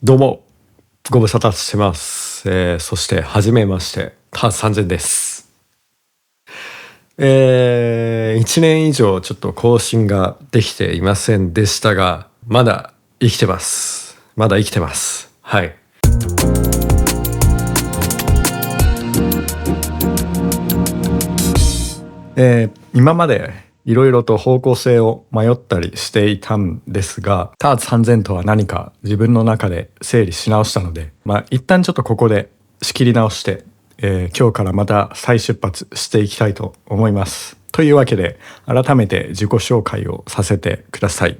どうも、ご無沙汰してます。そして、はじめまして、ターズ3000です。1年以上ちょっと更新ができていませんでしたが、まだ生きてます。まだ生きてます。はい。今までいろいろと方向性を迷ったりしていたんですが、ターズ3000とは何か自分の中で整理し直したので、一旦ちょっとここで仕切り直して、今日からまた再出発していきたいと思います。というわけで改めて自己紹介をさせてください。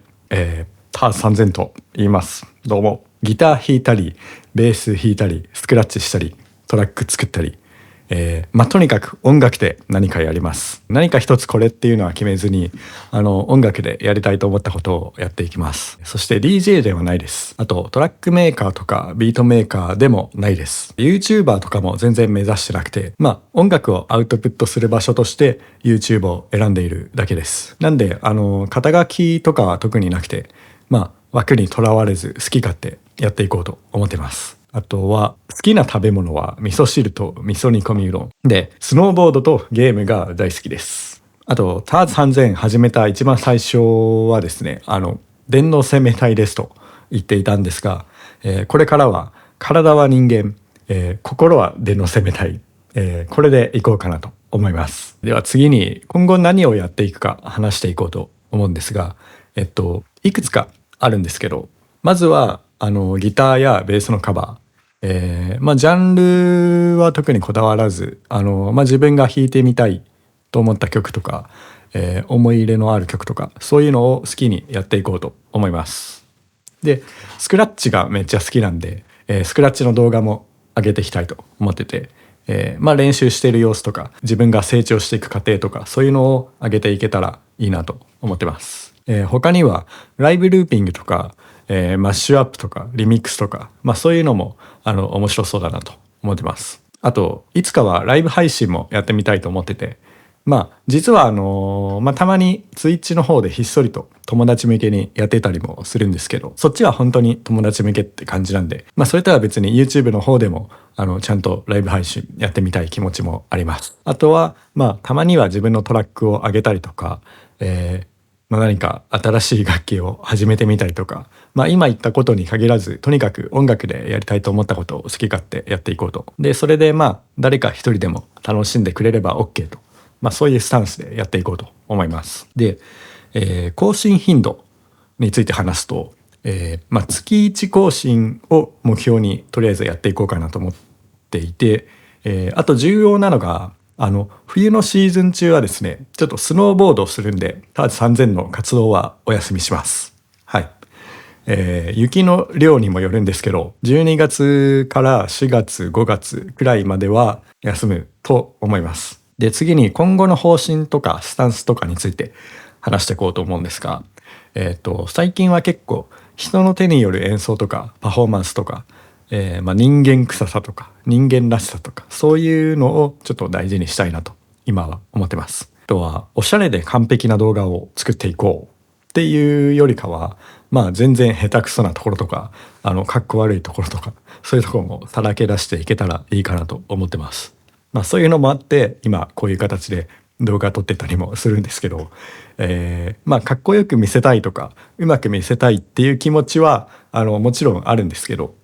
ターズ3000と言います。どうも。ギター弾いたり、ベース弾いたり、スクラッチしたり、トラック作ったり、とにかく音楽で何かやります。何か一つこれっていうのは決めずに、音楽でやりたいと思ったことをやっていきます。そして DJ ではないです。あとトラックメーカーとかビートメーカーでもないです。YouTuber とかも全然目指してなくて、音楽をアウトプットする場所として YouTube を選んでいるだけです。なんで肩書きとかは特になくて、枠にとらわれず好き勝手やっていこうと思ってます。あとは好きな食べ物は味噌汁と味噌煮込みうどんで、スノーボードとゲームが大好きです。あとターズ3000始めた一番最初はですね、電脳生命体ですと言っていたんですが、これからは体は人間、心は電脳生命体、これでいこうかなと思います。では次に今後何をやっていくか話していこうと思うんですが、いくつかあるんですけど、まずはギターやベースのカバー、ジャンルは特にこだわらず、自分が弾いてみたいと思った曲とか、思い入れのある曲とか、そういうのを好きにやっていこうと思います。で、スクラッチがめっちゃ好きなんで、スクラッチの動画も上げていきたいと思ってて、練習している様子とか、自分が成長していく過程とか、そういうのを上げていけたらいいなと思ってます。他にはライブルーピングとか、マッシュアップとかリミックスとか、そういうのも面白そうだなと思ってます。あといつかはライブ配信もやってみたいと思ってて、実はたまにツイッチの方でひっそりと友達向けにやってたりもするんですけど、そっちは本当に友達向けって感じなんで、それとは別に YouTube の方でもちゃんとライブ配信やってみたい気持ちもあります。あとはたまには自分のトラックを上げたりとか、何か新しい楽器を始めてみたりとか、今言ったことに限らず、とにかく音楽でやりたいと思ったことを好き勝手やっていこうと。でそれで誰か一人でも楽しんでくれれば OK と、そういうスタンスでやっていこうと思います。で、更新頻度について話すと、月1更新を目標にとりあえずやっていこうかなと思っていて、あと重要なのが冬のシーズン中はですね、ちょっとスノーボードをするんで、ターズ3000の活動はお休みします。はい。雪の量にもよるんですけど、12月から4月5月くらいまでは休むと思います。で次に今後の方針とかスタンスとかについて話していこうと思うんですが、最近は結構人の手による演奏とかパフォーマンスとか、人間臭さとか人間らしさとか、そういうのをちょっと大事にしたいなと今は思ってます。あとはおしゃれで完璧な動画を作っていこうっていうよりかは、全然下手くそなところとかかっこ悪いところとか、そういうところもさらけ出していけたらいいかなと思ってます。そういうのもあって今こういう形で動画撮ってたりもするんですけど、かっこよく見せたいとかうまく見せたいっていう気持ちはもちろんあるんですけど、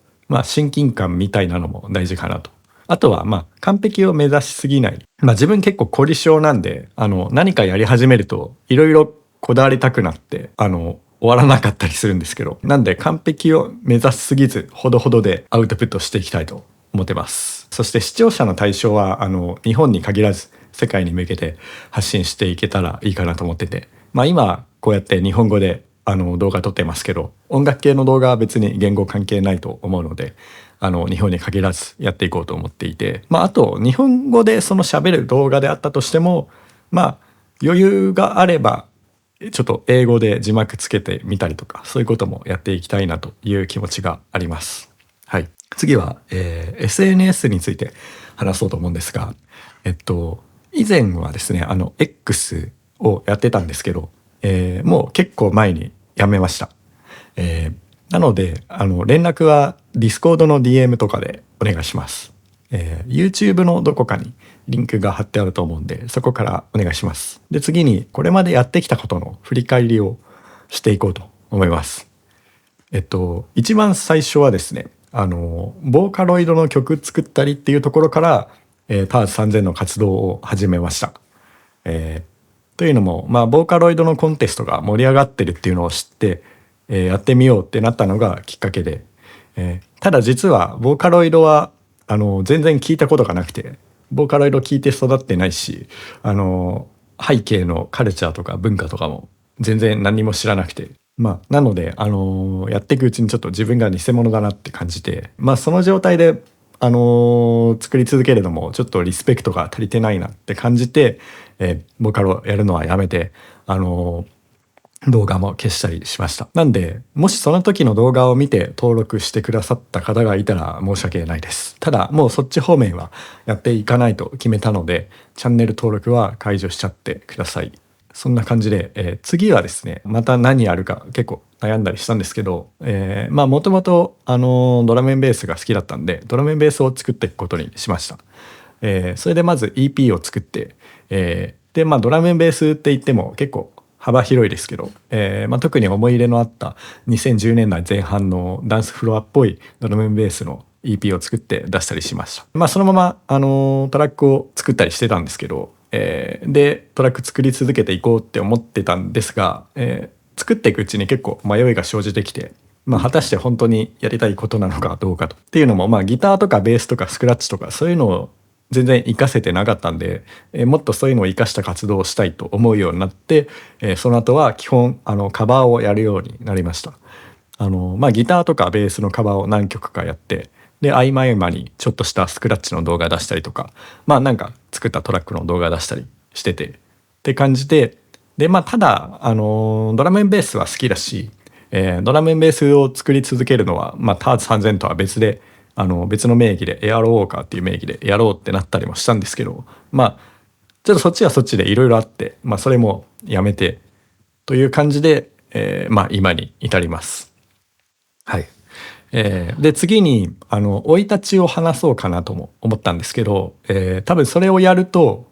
親近感みたいなのも大事かなと。あとは完璧を目指しすぎない。自分結構凝り性なんで、何かやり始めるといろいろこだわりたくなって終わらなかったりするんですけど、なんで完璧を目指しすぎずほどほどでアウトプットしていきたいと思ってます。そして視聴者の対象は日本に限らず世界に向けて発信していけたらいいかなと思ってて、今こうやって日本語で動画撮ってますけど、音楽系の動画は別に言語関係ないと思うので、日本に限らずやっていこうと思っていて、あと日本語でその喋る動画であったとしても、余裕があればちょっと英語で字幕つけてみたりとか、そういうこともやっていきたいなという気持ちがあります。はい。次は、SNS について話そうと思うんですが、以前はですねX をやってたんですけど、もう結構前にやめました。なので連絡は Discord の DM とかでお願いします。YouTube のどこかにリンクが貼ってあると思うんで、そこからお願いします。で、次にこれまでやってきたことの振り返りをしていこうと思います。一番最初はですね、ボーカロイドの曲作ったりっていうところから、ターズ3000の活動を始めました。というのも、ボーカロイドのコンテストが盛り上がってるっていうのを知って、やってみようってなったのがきっかけで、ただ実はボーカロイドは全然聞いたことがなくて、ボーカロイド聞いて育ってないし、背景のカルチャーとか文化とかも全然何も知らなくて、なので、やっていくうちにちょっと自分が偽物だなって感じて、その状態で、作り続けるのもちょっとリスペクトが足りてないなって感じて、ボーカロやるのはやめて、動画も消したりしました。なんで、もしその時の動画を見て登録してくださった方がいたら申し訳ないです。ただ、もうそっち方面はやっていかないと決めたので、チャンネル登録は解除しちゃってください。そんな感じで、次はですね、また何やるか結構悩んだりしたんですけど、もともとドラムンベースが好きだったんで、ドラムンベースを作っていくことにしました。それでまず EP を作って、で、ドラムンベースって言っても結構幅広いですけど、特に思い入れのあった2010年代前半のダンスフロアっぽいドラムンベースの EP を作って出したりしました。そのまま、トラックを作ったりしてたんですけど、でトラック作り続けていこうって思ってたんですが、作っていくうちに結構迷いが生じてきて、果たして本当にやりたいことなのかどうかと。っていうのも、ギターとかベースとかスクラッチとかそういうのを全然活かせてなかったんで、もっとそういうのを活かした活動をしたいと思うようになって、その後は基本カバーをやるようになりました。ギターとかベースのカバーを何曲かやって、で合間合間にちょっとしたスクラッチの動画出したりとか、なんか作ったトラックの動画出したりしててって感じで、ただドラムンベースは好きだし、ドラムンベースを作り続けるのは、ターズ3000とは別で別の名義でエアロウォーカーっていう名義でやろうってなったりもしたんですけど、ちょっとそっちはそっちでいろいろあって、それもやめてという感じで、今に至ります。はい。で次に生い立ちを話そうかなとも思ったんですけど、多分それをやると、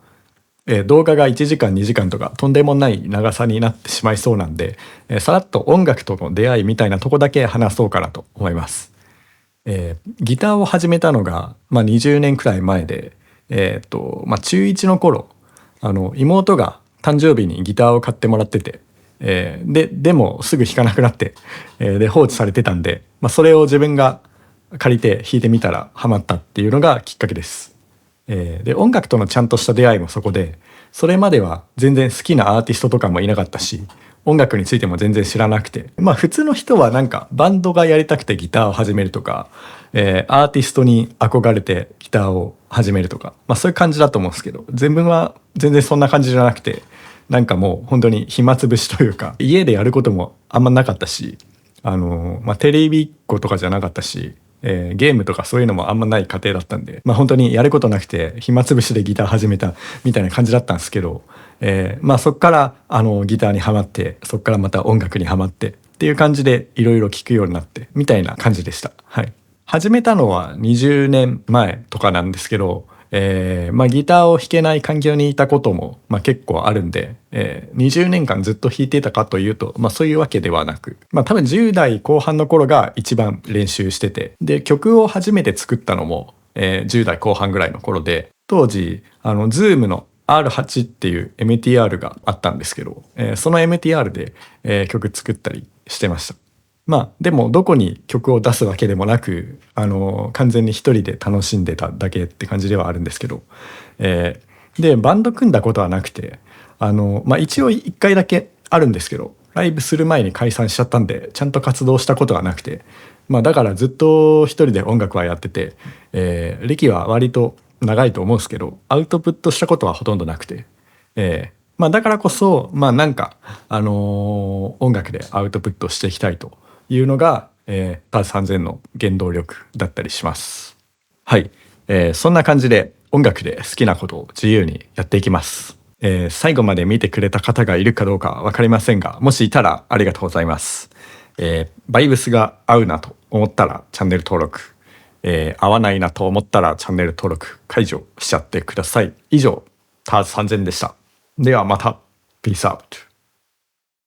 動画が1時間2時間とかとんでもない長さになってしまいそうなんで、さらっと音楽との出会いみたいなとこだけ話そうかなと思います。ギターを始めたのが、20年くらい前で、中1の頃妹が誕生日にギターを買ってもらってて、でもすぐ弾かなくなって、で放置されてたんで、それを自分が借りて弾いてみたらハマったっていうのがきっかけです。で音楽とのちゃんとした出会いもそこで、それまでは全然好きなアーティストとかもいなかったし、音楽についても全然知らなくて、普通の人はなんかバンドがやりたくてギターを始めるとか、アーティストに憧れてギターを始めるとか、そういう感じだと思うんですけど、自分は全然そんな感じじゃなくて、なんかもう本当に暇つぶしというか、家でやることもあんまなかったし、テレビっ子とかじゃなかったし、ゲームとかそういうのもあんまない家庭だったんで、本当にやることなくて暇つぶしでギター始めたみたいな感じだったんですけど、そっからギターにはまって、そっからまた音楽にはまってっていう感じでいろいろ聴くようになってみたいな感じでした。はい。始めたのは20年前とかなんですけど、ギターを弾けない環境にいたことも、結構あるんで、20年間ずっと弾いてたかというと、そういうわけではなく、多分10代後半の頃が一番練習してて、で曲を初めて作ったのも、10代後半ぐらいの頃で、当時Zoom の R8 っていう MTR があったんですけど、その MTR で、曲作ったりしてました。でもどこに曲を出すわけでもなく、完全に一人で楽しんでただけって感じではあるんですけど、でバンド組んだことはなくて、一応1回だけあるんですけど、ライブする前に解散しちゃったんでちゃんと活動したことはなくて、だからずっと一人で音楽はやってて、歴は割と長いと思うんですけど、アウトプットしたことはほとんどなくて、だからこそなんか音楽でアウトプットしていきたいというのが、ターズ3000の原動力だったりします。はい、そんな感じで音楽で好きなことを自由にやっていきます。最後まで見てくれた方がいるかどうか分かりませんが、もしいたらありがとうございます。バイブスが合うなと思ったらチャンネル登録、合わないなと思ったらチャンネル登録解除しちゃってください。以上、ターズ3000でした。ではまた。Peace out.